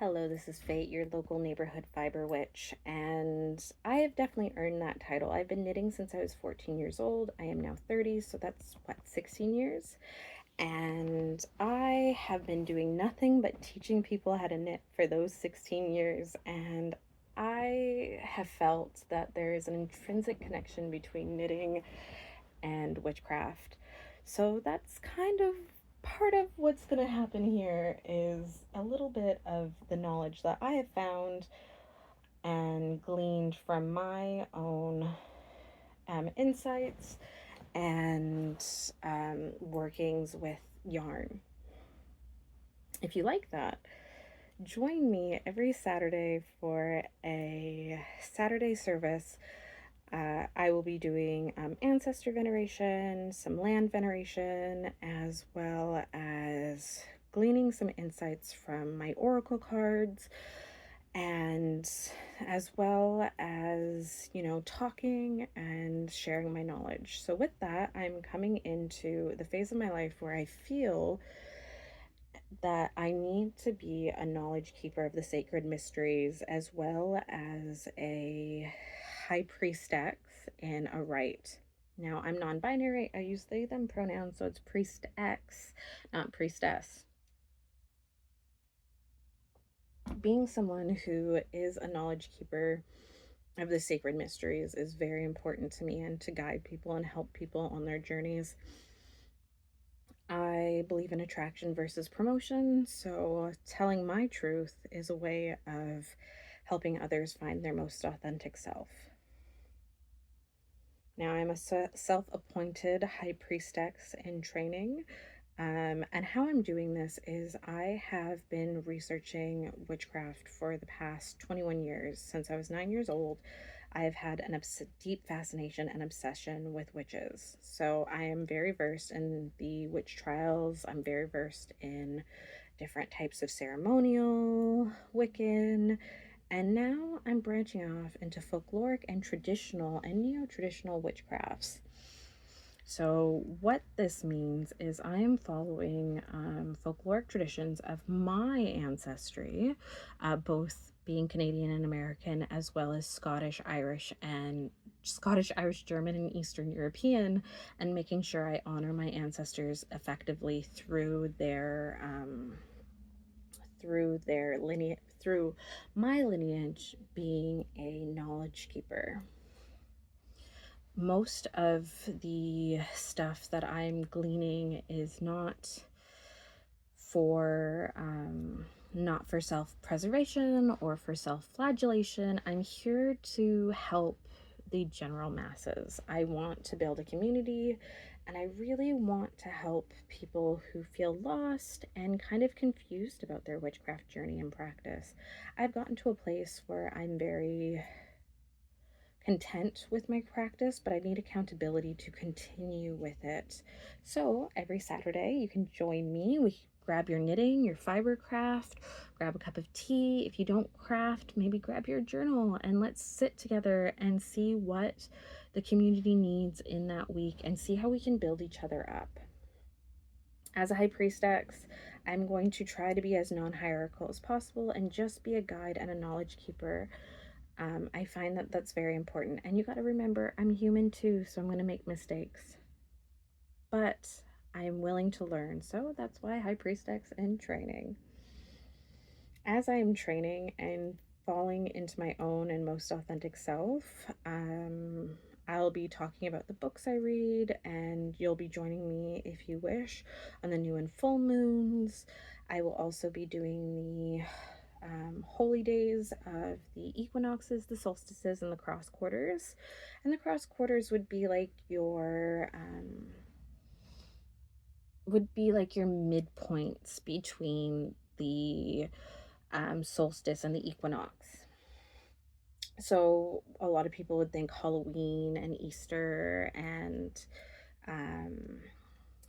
Hello, this is Fate, your local neighborhood fiber witch, and I have definitely earned that title. I've been knitting since I was 14 years old. I am now 30, so that's what, 16 years? And I have been doing nothing but teaching people how to knit for those 16 years, and I have felt that there is an intrinsic connection between knitting and witchcraft. So that's kind of part of what's going to happen here is a little bit of the knowledge that I have found and gleaned from my own insights and workings with yarn. If you like that, join me every Saturday for a Saturday service. I will be doing ancestor veneration, some land veneration, as well as gleaning some insights from my oracle cards, and as well as, talking and sharing my knowledge. So, with that, I'm coming into the phase of my life where I feel that I need to be a knowledge keeper of the sacred mysteries as well as a high priestess in a rite. Now, I'm non binary, I use they, them pronouns, so it's priestx, not priestess. Being someone who is a knowledge keeper of the sacred mysteries is very important to me, and to guide people and help people on their journeys. I believe in attraction versus promotion, so telling my truth is a way of helping others find their most authentic self. Now, I'm a self appointed high priestess in training. And how I'm doing this is I have been researching witchcraft for the past 21 years. Since I was 9 years old, I've had an deep fascination and obsession with witches. So I am very versed in the witch trials. I'm very versed in different types of ceremonial, Wiccan, and now I'm branching off into folkloric and traditional and neo-traditional witchcrafts. So, what this means is I am following folkloric traditions of my ancestry, both being Canadian and American, as well as Scottish, Irish, German, and Eastern European, and making sure I honor my ancestors effectively through my lineage being a knowledge keeper. Most of the stuff that I'm gleaning is for not for self-preservation or for self-flagellation. I'm here to help the general masses. I want to build a community, and I really want to help people who feel lost and kind of confused about their witchcraft journey and practice. I've gotten to a place where I'm very content with my practice, but I need accountability to continue with it. So every Saturday, you can join me. We grab your knitting, your fiber craft, grab a cup of tea. If you don't craft, maybe grab your journal and let's sit together and see what the community needs in that week and see how we can build each other up. As a high priestess, I'm going to try to be as non-hierarchical as possible and just be a guide and a knowledge keeper. I find that that's very important. And you got to remember, I'm human too, so I'm going to make mistakes. But I'm willing to learn. So that's why High Priestess in training. As I am training and falling into my own and most authentic self, I'll be talking about the books I read, and you'll be joining me if you wish on the new and full moons. I will also be doing the holy days of the equinoxes, the solstices, and the cross quarters. And the cross quarters would be like your midpoints between the solstice and the equinox. So a lot of people would think Halloween and Easter and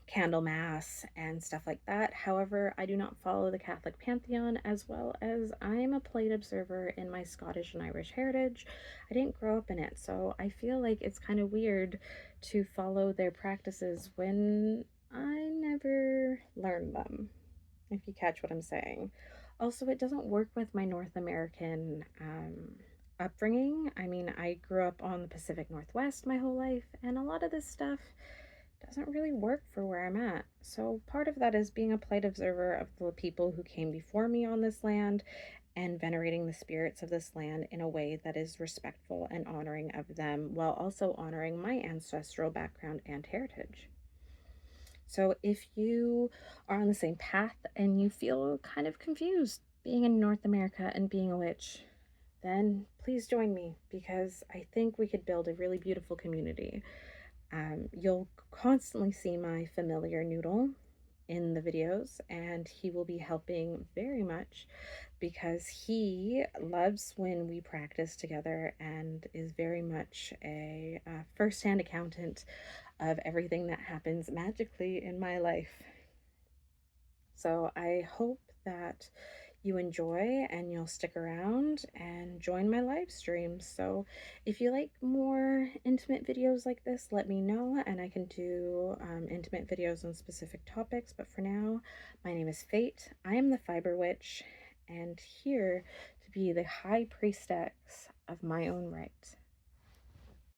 Candlemas and stuff like that. However, I do not follow the Catholic pantheon, as well as I'm a plate observer in my Scottish and Irish heritage. I didn't grow up in it, so I feel like it's kind of weird to follow their practices when I never learned them, if you catch what I'm saying. Also, it doesn't work with my North American upbringing. I mean, I grew up on the Pacific Northwest my whole life, and a lot of this stuff doesn't really work for where I'm at. So, part of that is being a polite observer of the people who came before me on this land and venerating the spirits of this land in a way that is respectful and honoring of them while also honoring my ancestral background and heritage. So, if you are on the same path and you feel kind of confused being in North America and being a witch, then please join me because I think we could build a really beautiful community. You'll constantly see my familiar noodle in the videos, and he will be helping very much because he loves when we practice together and is very much a first-hand accountant of everything that happens magically in my life. So I hope that you enjoy and you'll stick around and join my live streams. So if you like more intimate videos like this, let me know and I can do intimate videos on specific topics. But for now, my name is Fate. I am the Fibre Witch and here to be the High Priestess of my own right.